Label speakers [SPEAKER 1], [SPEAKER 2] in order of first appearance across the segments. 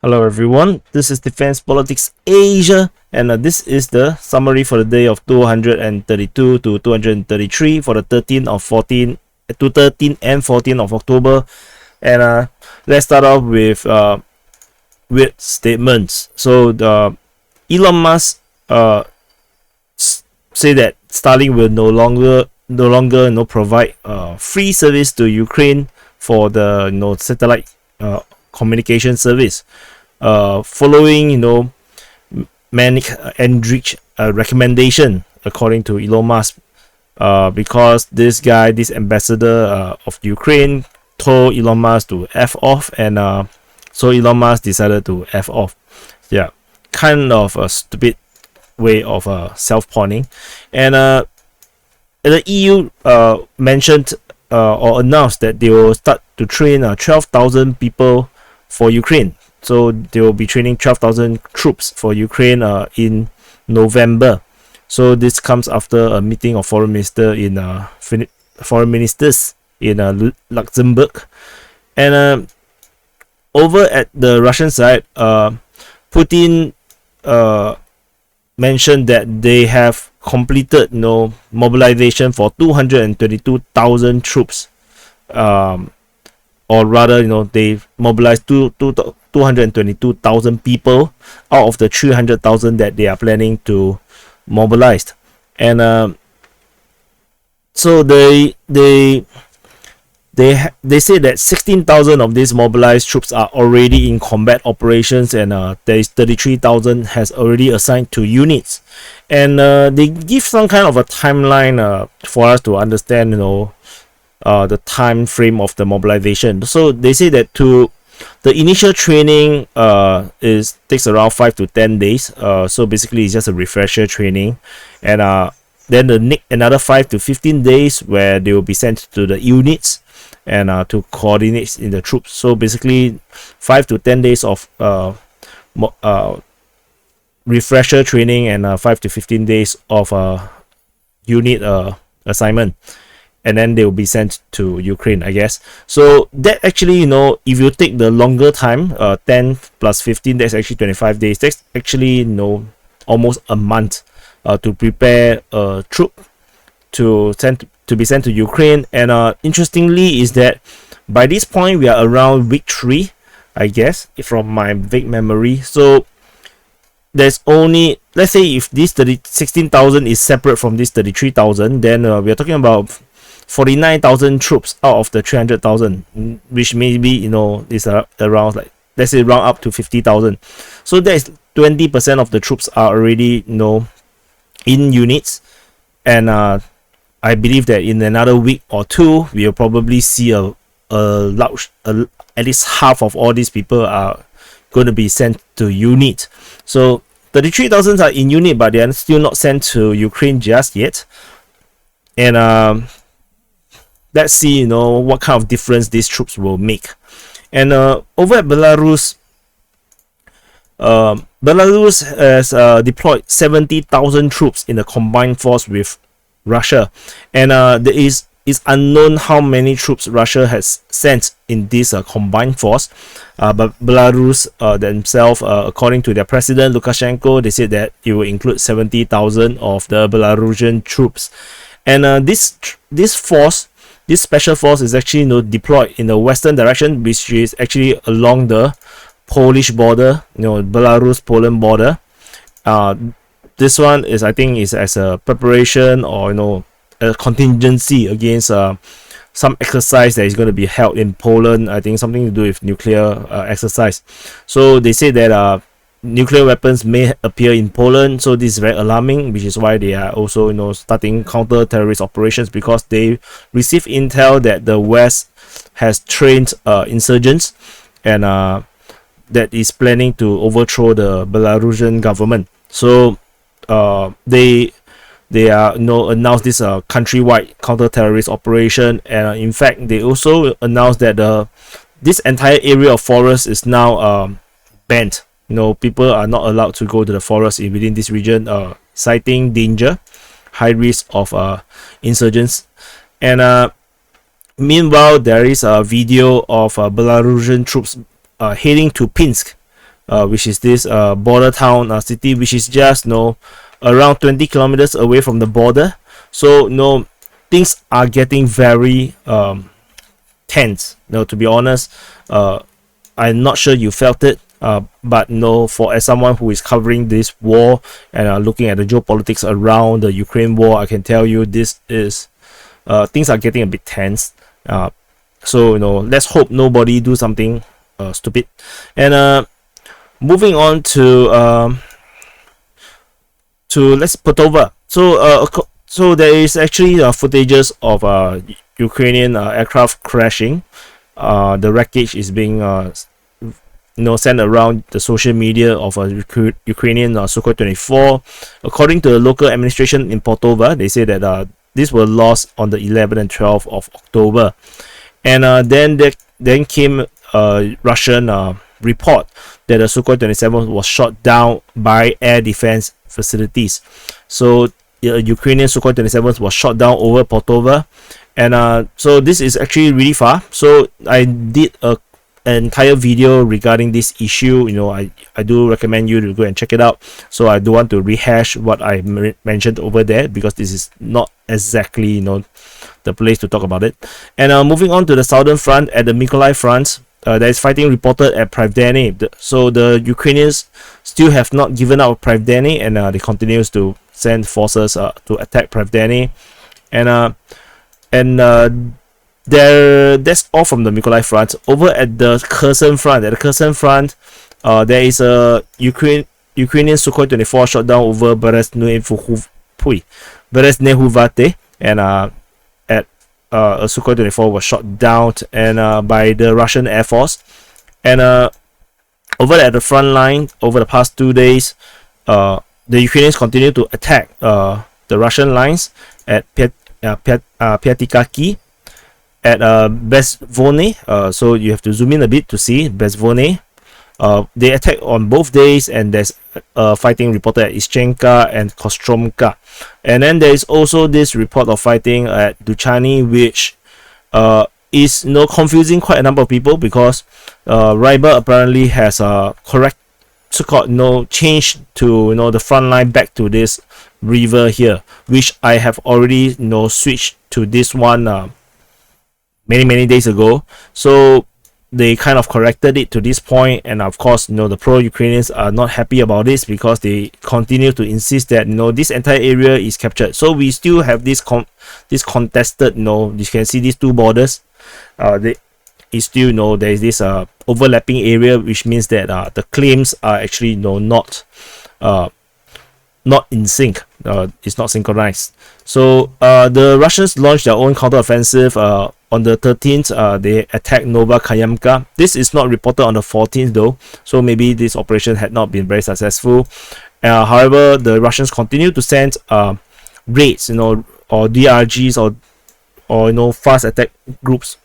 [SPEAKER 1] Hello everyone, this is Defense Politics Asia, and this is the summary for the day of 232 to 233 for the 13 and 14 of October. And let's start off with weird statements. So Elon Musk say that Starlink will no longer provide free service to Ukraine for the satellite communication service, following Manic Andrich recommendation, according to Elon Musk, because this ambassador of Ukraine told Elon Musk to F off, and so Elon Musk decided to F off. Yeah, kind of a stupid way of self-pointing. And the EU mentioned or announced that they will start to train 12,000 people for Ukraine. So they will be training 12,000 troops for Ukraine in November. So this comes after a meeting of foreign ministers in Luxembourg. And over at the Russian side, Putin mentioned that they have completed mobilization for 222,000 troops, or rather they mobilized 222,000 people out of the 300,000 that they are planning to mobilize. And so they say that 16,000 of these mobilized troops are already in combat operations, and there is 33,000 has already assigned to units. And they give some kind of a timeline for us to understand the time frame of the mobilization. So they say that the initial training takes around 5 to 10 days. So basically it's just a refresher training, and then another 5 to 15 days where they will be sent to the units and to coordinate in the troops. So basically 5 to 10 days of refresher training and 5 to 15 days of unit assignment, and then they will be sent to Ukraine, I guess. So that actually, if you take the longer time, 10 plus 15, that's actually 25 days. That's actually almost a month to prepare a troop to be sent to Ukraine. And interestingly is that by this point we are around week 3, I guess, from my vague memory. So there's only, let's say if this 16,000 is separate from this 33,000, then we are talking about 49,000 troops out of the 300,000, which maybe is around, like, let's say round up to 50,000. So that is 20% of the troops are already in units. And I believe that in another week or two we will probably see a large, at least half of all these people are going to be sent to unit. So 33,000 are in unit, but they are still not sent to Ukraine just yet. And let's see what kind of difference these troops will make. And over at Belarus, Belarus has deployed 70,000 troops in a combined force with Russia, and it's unknown how many troops Russia has sent in this combined force, but Belarus themselves, according to their president Lukashenko, they said that it will include 70,000 of the Belarusian troops. And this special force is actually deployed in the western direction, which is actually along the Polish border, Belarus-Poland border. This one is, I think, is as a preparation or a contingency against some exercise that is going to be held in Poland. I think something to do with nuclear exercise. So they say that nuclear weapons may appear in Poland. So this is very alarming, which is why they are also starting counter-terrorist operations, because they receive intel that the West has trained insurgents and that is planning to overthrow the Belarusian government. So they are announced this countrywide counter-terrorist operation, and in fact they also announced that this entire area of forest is now banned. People are not allowed to go to the forest within this region, citing danger, high risk of insurgents. And meanwhile, there is a video of Belarusian troops heading to Pinsk, which is this border town city, which is just around 20 kilometers away from the border. So things are getting very tense. To be honest, I'm not sure you felt it, but as someone who is covering this war and looking at the geopolitics around the Ukraine war, I can tell you this is things are getting a bit tense. So let's hope nobody do something stupid. And moving on to let's put over. So there is actually footages of Ukrainian aircraft crashing. The wreckage is being sent around the social media of a Ukrainian Sukhoi 24. According to the local administration in Poltava, they say that these were lost on the 11th and 12th of October. And then came a Russian report that the Sukhoi 27 was shot down by air defense facilities. So Ukrainian Sukhoi 27 was shot down over Poltava. And so this is actually really far. So I did an entire video regarding this issue. I do recommend you to go and check it out. So I don't want to rehash what I mentioned over there, because this is not exactly the place to talk about it. And moving on to the southern front, at the Mykolaiv Front, there is fighting reported at Pravdeny. So the Ukrainians still have not given up Pravdeny, and they continues to send forces to attack Pravdeny. And that's all from the Mykolaiv Front. Over at the Kherson Front, there is a Ukrainian Sukhoi 24 shot down over Berezhnehuvate, and at a Sukhoi 24 was shot down by the Russian Air Force. And over at the front line, over the past 2 days, the Ukrainians continue to attack the Russian lines at Pyatikaki, at Bezvone. So you have to zoom in a bit to see Bezvone. They attack on both days, and there's fighting reported at Ischenka and Kostromka. And then there is also this report of fighting at Duchany, which is confusing quite a number of people, because Ryber apparently has changed to the front line back to this river here, which I have already switched to this one many days ago. So they kind of corrected it to this point, and of course the pro-Ukrainians are not happy about this, because they continue to insist that this entire area is captured. So we still have this contested, you can see these two borders. There is this overlapping area, which means that the claims are actually not in sync. It's not synchronized. So the Russians launched their own counteroffensive on the 13th. They attacked Novokayamka. This is not reported on the 14th though, so maybe this operation had not been very successful. However, the Russians continue to send raids, or DRGs, or fast attack groups,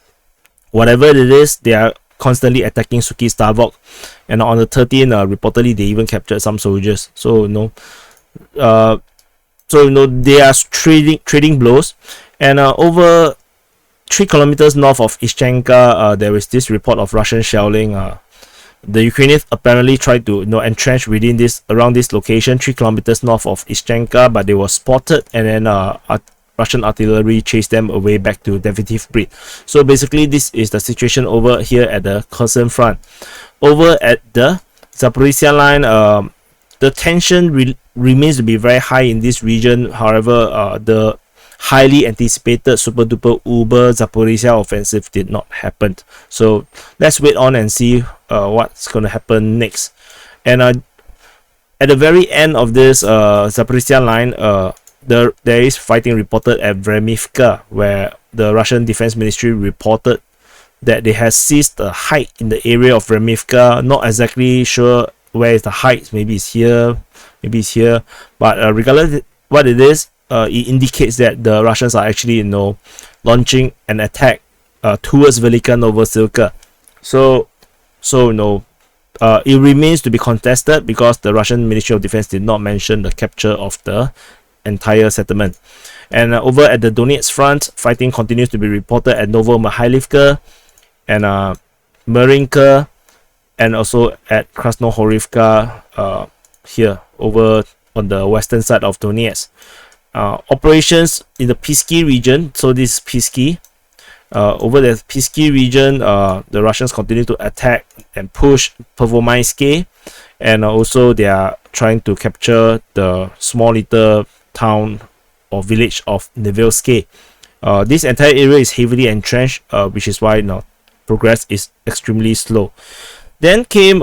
[SPEAKER 1] whatever it is. They are constantly attacking Sucky Stavok, and on the 13th, reportedly they even captured some soldiers. So they are trading blows. And over 3 kilometers north of Ischenka, there is this report of Russian shelling. The Ukrainians apparently tried to entrench around this location 3 kilometers north of Ischenka, but they were spotted, and then Russian artillery chased them away back to Definitive Breed. So basically this is the situation over here at the Kherson Front. Over at the Zaporizhzhia Line, the tension remains to be very high in this region. However, the highly anticipated super duper uber Zaporizhzhia offensive did not happen. So let's wait on and see what's going to happen next. And at the very end of this Zaporizhzhia Line, there is fighting reported at Vremivka, where the Russian Defense Ministry reported that they have seized a height in the area of Vremivka. Not exactly sure where is the height. Maybe it's here, but regardless what it is, it indicates that the Russians are actually launching an attack towards Velika Novosilka. So it remains to be contested, because the Russian Ministry of Defense did not mention the capture of the entire settlement. And over at the Donetsk Front, fighting continues to be reported at Novomykhailivka and Marinka and also at Krasnohorivka here over on the western side of Donetsk. Operations in the Pisky region. So this is Pisky. Over the Pisky region, the Russians continue to attack and push Pervomayske, and also they are trying to capture the small little town or village of Nevelske. This entire area is heavily entrenched, which is why progress is extremely slow. Then came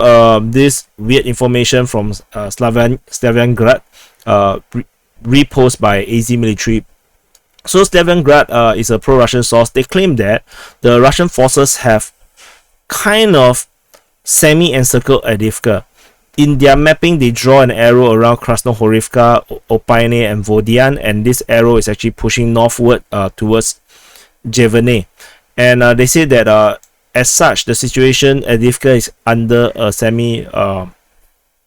[SPEAKER 1] this weird information from Slaviangrad, reposted by AZ military. So Slaviangrad is a pro-Russian source. They claim that the Russian forces have kind of semi-encircled Avdiivka. In their mapping, they draw an arrow around Krasnohorivka, Opaine, and Vodian, and this arrow is actually pushing northward towards Jevene. And they say that as such, the situation at Avdiivka is under a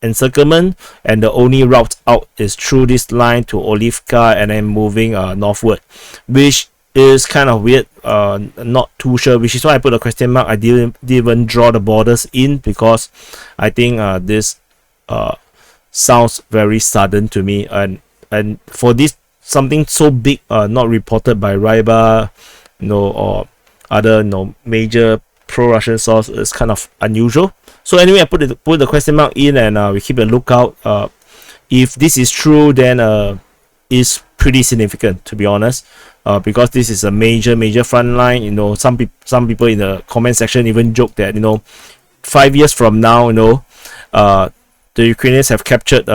[SPEAKER 1] encirclement, and the only route out is through this line to Olivka and then moving northward, which is kind of weird. Not too sure, which is why I put a question mark. I didn't even draw the borders in, because I think this sounds very sudden to me, and for this something so big not reported by Ryba or other major pro-Russian source is kind of unusual. So anyway, I put the question mark in, and we keep a lookout. If this is true, then it's pretty significant, to be honest, because this is a major front line. Some people in the comment section even joke that 5 years from now, the Ukrainians have captured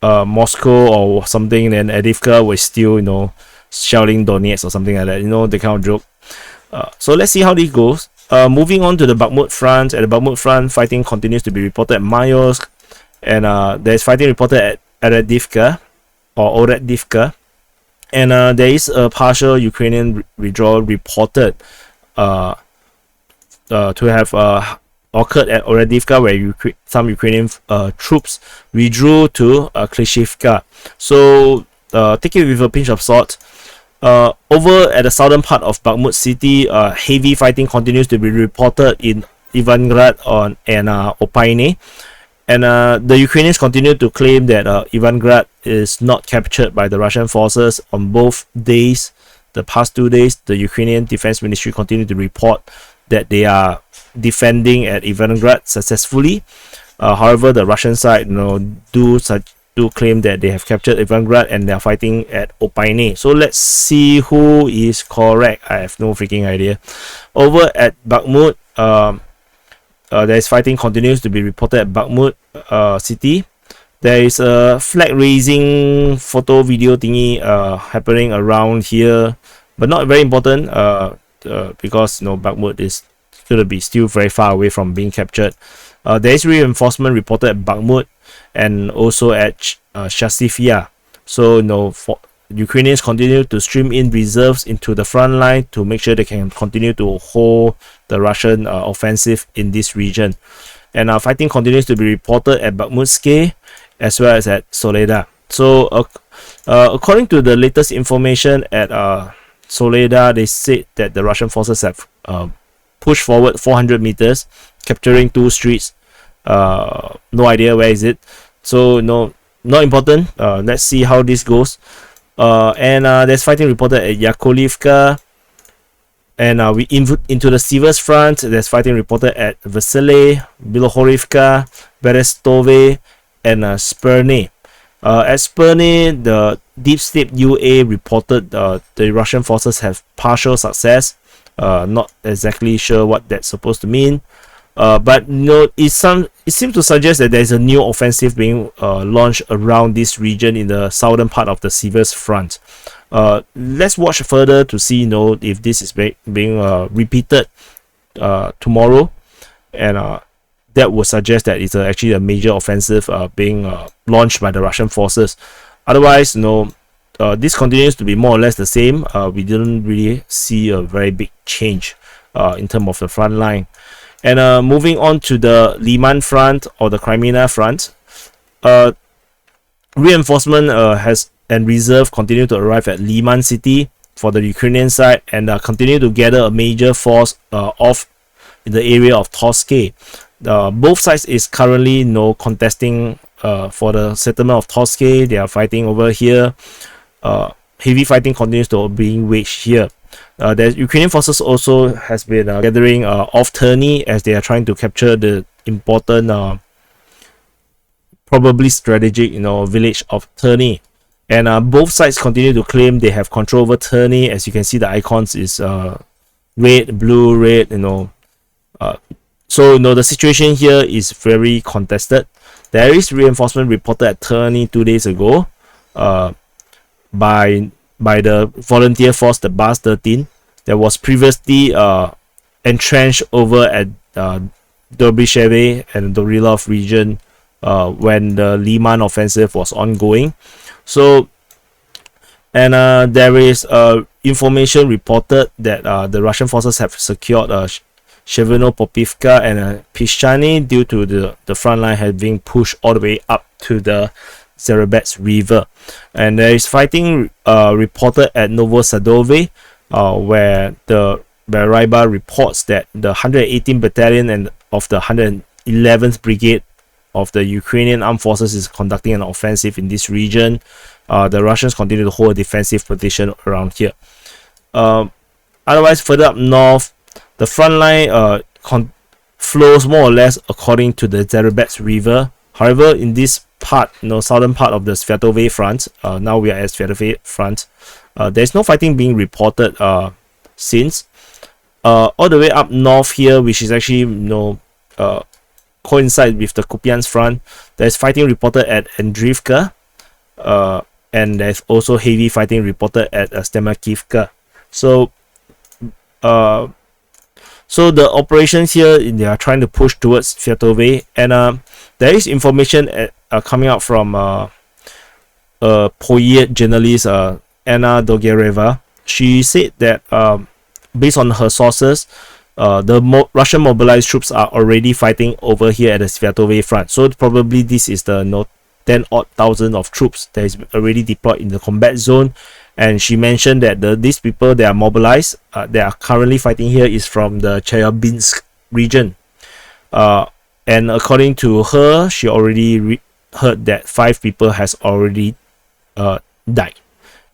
[SPEAKER 1] Moscow or something, and Avdiivka was still shelling Donetsk or something like that. The kind of joke. So let's see how this goes. Moving on to the Bakhmut Front. At the Bakhmut Front, fighting continues to be reported at Mayosk, and there is fighting reported at Avdiivka or Oredivka, and there is a partial Ukrainian withdrawal reported to have occurred at Oredivka, where some Ukrainian troops withdrew to Klishivka. So take it with a pinch of salt. Over at the southern part of Bakhmut city, heavy fighting continues to be reported in Ivangrad and Opaine, and the Ukrainians continue to claim that Ivangrad is not captured by the Russian forces. On both days, the past 2 days, the Ukrainian Defense Ministry continue to report that they are defending at Ivangrad successfully. However, the Russian side do claim that they have captured Ivangrad and they are fighting at Opaine. So let's see who is correct. I have no freaking idea. Over at Bakhmut, there is fighting continues to be reported at Bakhmut city. There is a flag raising photo video thingy happening around here, but not very important because Bakhmut is going to be still very far away from being captured. There is reinforcement reported at Bakhmut and also at Chasivya. So Ukrainians continue to stream in reserves into the front line to make sure they can continue to hold the Russian offensive in this region. And fighting continues to be reported at Bakhmutske as well as at Soledar. So according to the latest information at Soledar, they said that the Russian forces have pushed forward 400 meters, capturing 2 streets. No idea where is it. So not important. Let's see how this goes. And there's fighting reported at Yakovlivka, and we into the Siversk Front. There's fighting reported at Vesely, Bilohorivka, Berestove, and Sperne. At Sperne, the Deep State UA reported the Russian forces have partial success. Not exactly sure what that's supposed to mean. But it seems to suggest that there's a new offensive being launched around this region in the southern part of the Siversk Front. Let's watch further to see if this is being repeated tomorrow, and that would suggest that it's actually a major offensive being launched by the Russian forces. Otherwise, this continues to be more or less the same. We didn't really see a very big change in terms of the front line. And moving on to the Lyman Front or the Kreminna Front, reinforcement and reserve continue to arrive at Lyman city for the Ukrainian side, and continue to gather a major force of in the area of Toske. Both sides is currently contesting for the settlement of Toske. They are fighting over here. Heavy fighting continues to being waged here. The Ukrainian forces also has been gathering off Terny as they are trying to capture the important, probably strategic, village of Terny. And both sides continue to claim they have control over Terny. As you can see, the icons is red, blue, red. So the situation here is very contested. There is reinforcement reported at Terny 2 days ago by the volunteer force, the Bas 13, that was previously entrenched over at Dobrysheve and Dorilov region when the Liman offensive was ongoing. So, and there is information reported that the Russian forces have secured Sheveno-Popivka and Pishchany due to the front line having pushed all the way up to the Zerebets River. And there is fighting reported at Novosadove, where the Ryba reports that the 118th Battalion and of the 111th Brigade of the Ukrainian Armed Forces is conducting an offensive in this region. The Russians continue to hold a defensive position around here. Otherwise, further up north, the front line flows more or less according to the Zerebets River. However, in this part, southern part of the Svatove Front, now we are at Svatove Front, there is no fighting being reported since. All the way up north here, which is actually coincide with the Kupyansk Front, there is fighting reported at Andriivka, and there's also heavy fighting reported at Stemakivka. So the operations here, they are trying to push towards Svatove, and there is information coming out from Poyet journalist Anna Dogereva. She said that based on her sources, the Russian mobilized troops are already fighting over here at the Svatove Front. So probably this is the 10,000 of troops that is already deployed in the combat zone. And she mentioned that these people that are mobilized, they are currently fighting here, is from the Chelyabinsk region. And according to her, she already heard that 5 people has already died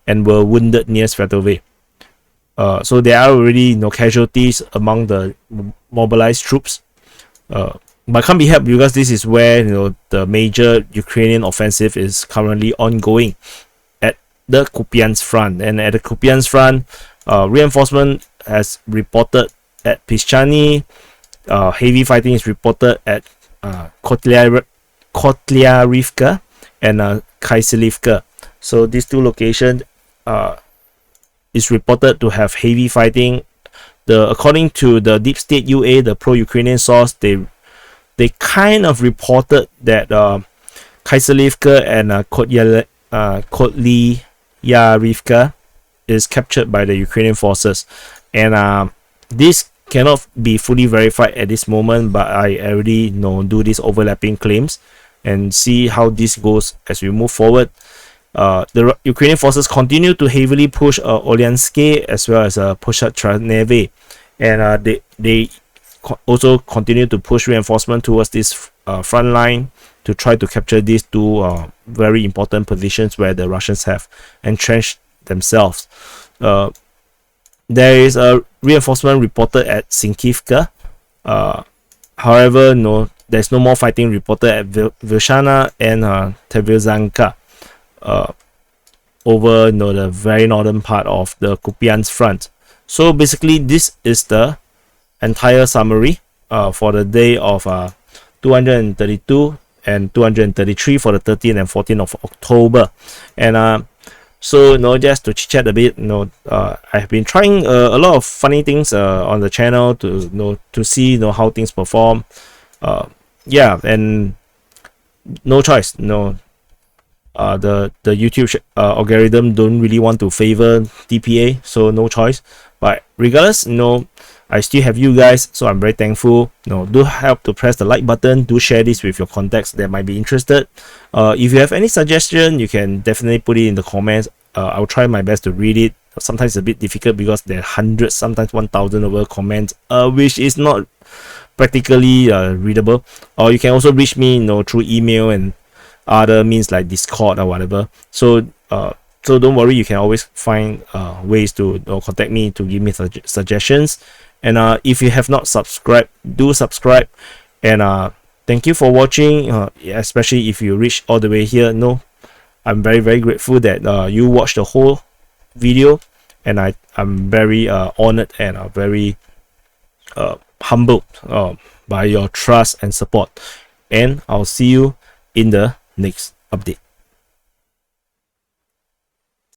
[SPEAKER 1] and were wounded near Svatove. So there are already casualties among the mobilized troops. But can't be helped because this is where the major Ukrainian offensive is currently ongoing at the Kupyansk Front. And at the Kupyansk Front, reinforcement has reported at Pishchany. Heavy fighting is reported at Kotlyarivka and Kaiselivka. So these two locations is reported to have heavy fighting. According to the Deep State UA, the pro-Ukrainian source, they kind of reported that Kaiselivka and Kotlyarivka is captured by the Ukrainian forces, and this cannot be fully verified at this moment, but I already do these overlapping claims and see how this goes as we move forward. The Ukrainian forces continue to heavily push Olyansk as well as Poshatraneve, and they also continue to push reinforcement towards this front line to try to capture these two very important positions where the Russians have entrenched themselves. There is a reinforcement reported at Sinkivka. However, there's no more fighting reported at Vilshana and Tveryanka over the very northern part of the Kupyansk Front. So basically, this is the entire summary for the day of 232 and 233 for the 13th and 14th of October. And so just to chit chat a bit, I've been trying a lot of funny things on the channel to see how things perform. Yeah, and no choice. The YouTube algorithm don't really want to favor DPA, so no choice. But regardless, I still have you guys, so I'm very thankful. Do help to press the like button. Do share this with your contacts that might be interested. If you have any suggestion, you can definitely put it in the comments. I'll try my best to read it. Sometimes it's a bit difficult because there are hundreds, sometimes 1,000 over comments, which is not practically readable. Or you can also reach me, through email and other means like Discord or whatever. So so don't worry, you can always find ways to contact me to give me suggestions. And if you have not subscribed, do subscribe. And thank you for watching, especially if you reach all the way here. I'm very, very grateful that you watched the whole video, and I'm very honored and very humbled by your trust and support. And I'll see you in the next update.